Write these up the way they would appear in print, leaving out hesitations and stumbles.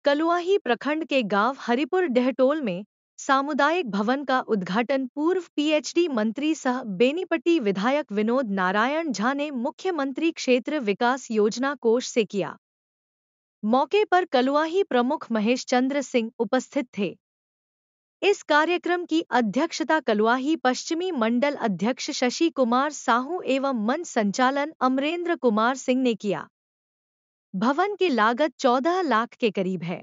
कलुआही प्रखंड के गांव हरिपुर डेहटोल में सामुदायिक भवन का उद्घाटन पूर्व पीएचडी मंत्री सह बेनीपट्टी विधायक विनोद नारायण झा ने मुख्यमंत्री क्षेत्र विकास योजना कोष से किया। मौके पर कलुआही प्रमुख महेश चंद्र सिंह उपस्थित थे। इस कार्यक्रम की अध्यक्षता कलुआही पश्चिमी मंडल अध्यक्ष शशि कुमार साहू एवं मंच संचालन अमरेंद्र कुमार सिंह ने किया। भवन की लागत 14 लाख के करीब है।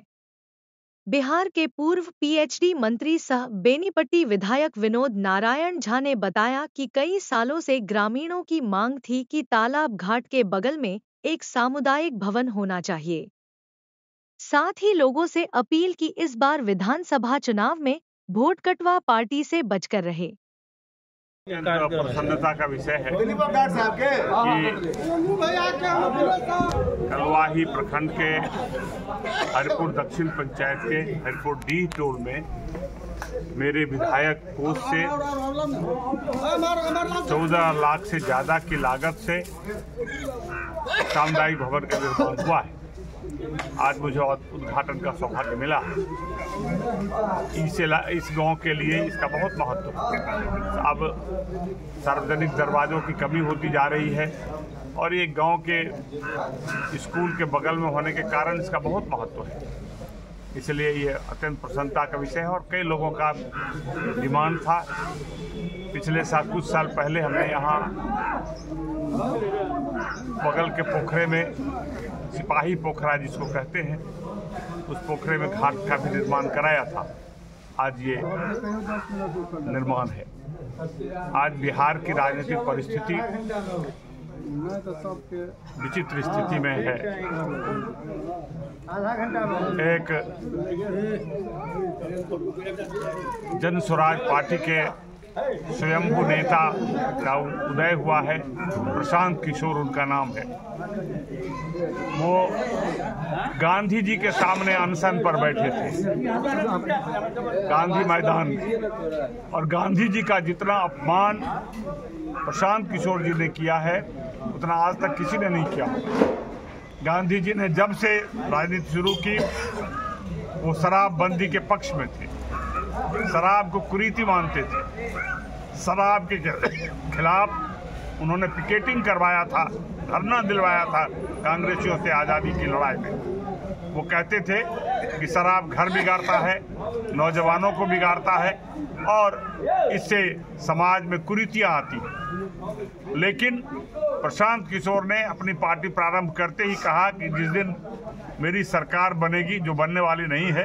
बिहार के पूर्व पीएचडी मंत्री सह बेनीपट्टी विधायक विनोद नारायण झा ने बताया कि कई सालों से ग्रामीणों की मांग थी कि तालाब घाट के बगल में एक सामुदायिक भवन होना चाहिए। साथ ही लोगों से अपील की इस बार विधानसभा चुनाव में वोट कटवा पार्टी से बचकर रहे। प्रसन्नता का विषय है कि कलुआही प्रखंड के हरिपुर दक्षिण पंचायत के हरिपुर डेहटोल में मेरे विधायक कोष से 14 लाख से ज्यादा की लागत से सामुदायिक भवन का निर्माण हुआ है। आज मुझे उद्घाटन का सौभाग्य मिला। इस गांव के लिए इसका बहुत महत्व है। अब सार्वजनिक दरवाजों की कमी होती जा रही है और ये गांव के स्कूल के बगल में होने के कारण इसका बहुत महत्व है। इसलिए ये अत्यंत प्रसन्नता का विषय है और कई लोगों का डिमांड था। पिछले साल कुछ साल पहले हमने यहाँ बगल के पोखरे में, सिपाही पोखरा जिसको कहते हैं, उस पोखरे में घाट का भी निर्माण कराया था। आज ये निर्माण है। आज बिहार की राजनीतिक परिस्थिति विचित्र स्थिति में है। एक जन स्वराज पार्टी के स्वयंभू नेता का उदय हुआ है। प्रशांत किशोर उनका नाम है। वो गांधी जी के सामने अनशन पर बैठे थे, गांधी मैदान में, और गांधी जी का जितना अपमान प्रशांत किशोर जी ने किया है उतना आज तक किसी ने नहीं किया। गांधी जी ने जब से राजनीति शुरू की वो शराबबंदी के पक्ष में थे, शराब को कुरीति मानते थे। शराब के खिलाफ उन्होंने पिकेटिंग करवाया था, धरना दिलवाया था कांग्रेसियों से आज़ादी की लड़ाई में। वो कहते थे कि शराब घर बिगाड़ता है, नौजवानों को बिगाड़ता है और इससे समाज में कुरीतियाँ आती हैं। लेकिन प्रशांत किशोर ने अपनी पार्टी प्रारंभ करते ही कहा कि जिस दिन मेरी सरकार बनेगी, जो बनने वाली नहीं है,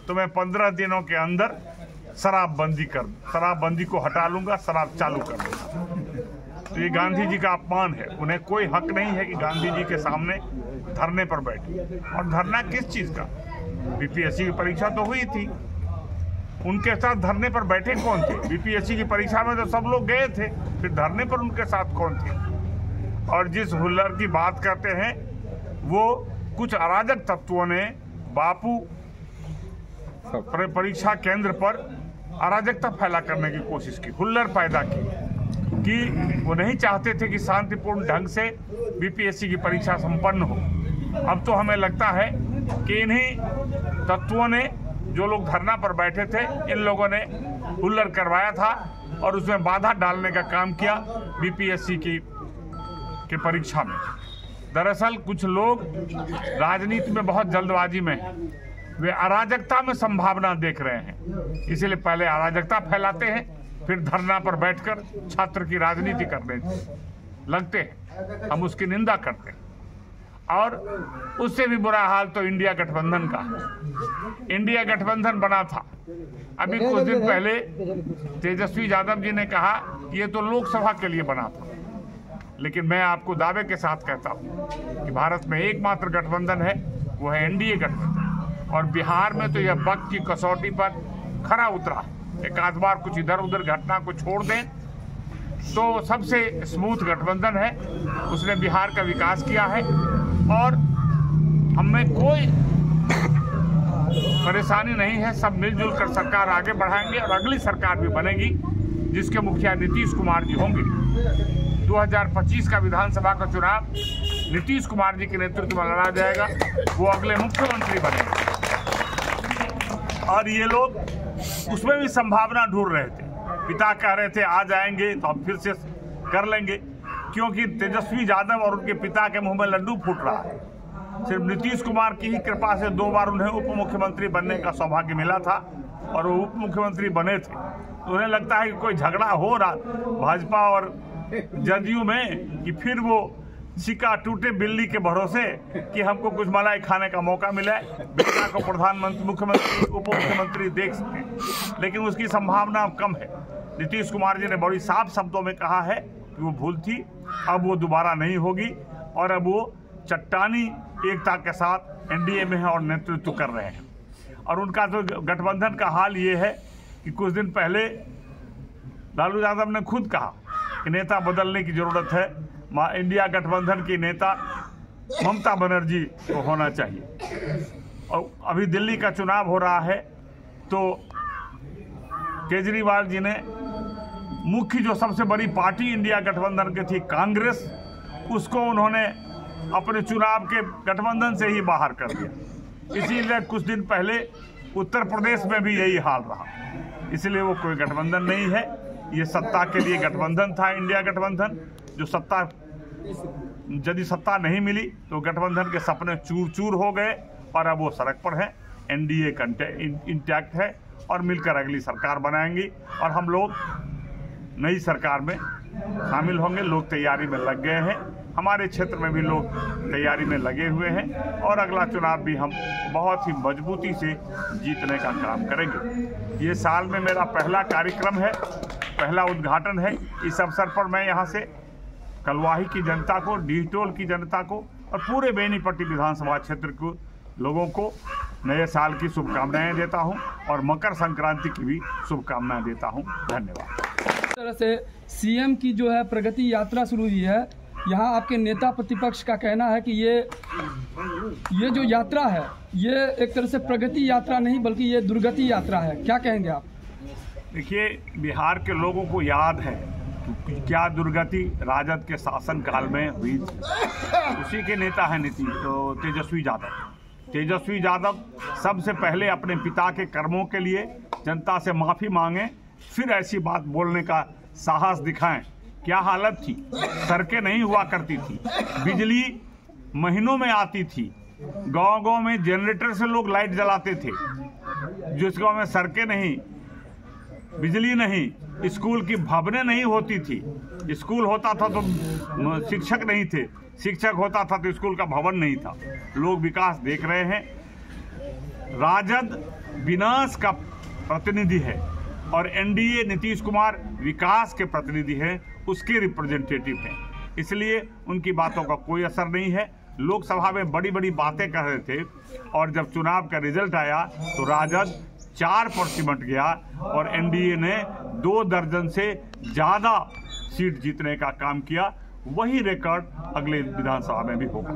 तो मैं 15 दिनों के अंदर शराबबंदी को हटा लूंगा, शराब चालू कर दूंगा। तो ये गांधी जी का अपमान है। उन्हें कोई हक नहीं है कि गांधी जी के सामने धरने पर बैठे। और धरना किस चीज का? बीपीएससी की परीक्षा तो हुई थी, उनके साथ धरने पर बैठे कौन थे? बीपीएससी की परीक्षा में तो सब लोग गए थे, फिर धरने पर उनके साथ कौन थे? और जिस हुल्लड़ की बात करते हैं वो कुछ अराजक तत्वों ने बापू परीक्षा केंद्र पर अराजकता फैला करने की कोशिश की, हुल्लड़ पैदा की कि वो नहीं चाहते थे कि शांतिपूर्ण ढंग से बीपीएससी की परीक्षा संपन्न हो। अब तो हमें लगता है कि इन्हीं तत्वों ने, जो लोग धरना पर बैठे थे, इन लोगों ने हुल्लड़ करवाया था और उसमें बाधा डालने का काम किया बीपीएससी की परीक्षा में। दरअसल कुछ लोग राजनीति में बहुत जल्दबाजी में हैं, वे अराजकता में संभावना देख रहे हैं, इसलिए पहले अराजकता फैलाते हैं, फिर धरना पर बैठकर छात्र की राजनीति करने लगते हैं। हम उसकी निंदा करते हैं। और उससे भी बुरा हाल तो इंडिया गठबंधन का है। इंडिया गठबंधन बना था, अभी कुछ दिन पहले तेजस्वी यादव जी ने कहा कि ये तो लोकसभा के लिए बना था। लेकिन मैं आपको दावे के साथ कहता हूँ कि भारत में एकमात्र गठबंधन है, वो है एनडीए गठबंधन। और बिहार में तो यह वक्त की कसौटी पर खरा उतरा। एक आध बार कुछ इधर उधर घटना को छोड़ दें तो सबसे स्मूथ गठबंधन है। उसने बिहार का विकास किया है और हमें कोई परेशानी नहीं है। सब मिलजुल कर सरकार आगे बढ़ाएंगे और अगली सरकार भी बनेगी जिसके मुखिया नीतीश कुमार जी होंगे। 2025 का विधानसभा का चुनाव नीतीश कुमार जी के नेतृत्व में लड़ा जाएगा, वो अगले मुख्यमंत्री बनेंगे। और ये लोग उसमें भी संभावना ढूंढ रहे थे। पिता कह रहे थे आ जाएंगे तो अब फिर से कर लेंगे, क्योंकि तेजस्वी यादव और उनके पिता के मुंह में लड्डू फूट रहा है। सिर्फ नीतीश कुमार की ही कृपा से 2 बार उन्हें उप मुख्यमंत्री बनने का सौभाग्य मिला था और वो उप मुख्यमंत्री बने थे। तो उन्हें लगता है कि कोई झगड़ा हो रहा भाजपा और जदयू में कि फिर वो सिक्का टूटे बिल्ली के भरोसे कि हमको कुछ मलाई खाने का मौका मिले, बेटा को प्रधानमंत्री, मुख्यमंत्री, उप मुख्यमंत्री देख सके। लेकिन उसकी संभावना अब कम है। नीतीश कुमार जी ने बड़ी साफ शब्दों में कहा है कि वो भूल थी, अब वो दोबारा नहीं होगी और अब वो चट्टानी एकता के साथ एनडीए में है और नेतृत्व कर रहे हैं। और उनका तो गठबंधन का हाल ये है कि कुछ दिन पहले लालू यादव ने खुद कहा कि नेता बदलने की जरूरत है, इंडिया गठबंधन की नेता ममता बनर्जी को होना चाहिए। और अभी दिल्ली का चुनाव हो रहा है तो केजरीवाल जी ने मुख्य जो सबसे बड़ी पार्टी इंडिया गठबंधन की थी कांग्रेस, उसको उन्होंने अपने चुनाव के गठबंधन से ही बाहर कर दिया। इसीलिए कुछ दिन पहले उत्तर प्रदेश में भी यही हाल रहा। इसलिए वो कोई गठबंधन नहीं है, ये सत्ता के लिए गठबंधन था, इंडिया गठबंधन। जो सत्ता, यदि सत्ता नहीं मिली तो गठबंधन के सपने चूर चूर हो गए और अब वो सड़क पर है। एनडीए इंटैक्ट है और मिलकर अगली सरकार बनाएंगी और हम लोग नई सरकार में शामिल होंगे। लोग तैयारी में लग गए हैं, हमारे क्षेत्र में भी लोग तैयारी में लगे हुए हैं और अगला चुनाव भी हम बहुत ही मजबूती से जीतने का काम करेंगे। ये साल में मेरा पहला कार्यक्रम है, पहला उद्घाटन है। इस अवसर पर मैं यहाँ से कलवाही की जनता को, डिहटोल की जनता को और पूरे बेनीपट्टी विधानसभा क्षेत्र के लोगों को नए साल की शुभकामनाएं देता हूं और मकर संक्रांति की भी शुभकामनाएं देता हूं। धन्यवाद। इस तरह से सीएम की जो है प्रगति यात्रा शुरू हुई है। यहाँ आपके नेता प्रतिपक्ष का कहना है कि ये जो यात्रा है ये एक तरह से प्रगति यात्रा नहीं बल्कि ये दुर्गति यात्रा है। क्या कहेंगे आप? देखिए, बिहार के लोगों को याद है कि क्या दुर्गति राजद के शासनकाल में हुई थी। उसी के नेता है तेजस्वी यादव। तेजस्वी यादव सबसे पहले अपने पिता के कर्मों के लिए जनता से माफ़ी मांगे, फिर ऐसी बात बोलने का साहस दिखाएं। क्या हालत थी, सड़कें नहीं हुआ करती थी, बिजली महीनों में आती थी, गांव-गांव में जनरेटर से लोग लाइट जलाते थे, जिस गांव में सड़कें नहीं, बिजली नहीं, स्कूल की भवनें नहीं होती थी। स्कूल होता था तो शिक्षक नहीं थे, शिक्षक होता था तो स्कूल का भवन नहीं था। लोग विकास देख रहे हैं। राजद विनाश का प्रतिनिधि है और एनडीए नीतीश कुमार विकास के प्रतिनिधि हैं, उसके रिप्रेजेंटेटिव हैं। इसलिए उनकी बातों का कोई असर नहीं है। लोकसभा में बड़ी बड़ी बातें कर रहे थे और जब चुनाव का रिजल्ट आया तो राजद 4 पर सिमट गया और एनडीए ने 2 दर्जन से ज़्यादा सीट जीतने का काम किया। वही रिकॉर्ड अगले विधानसभा में भी होगा।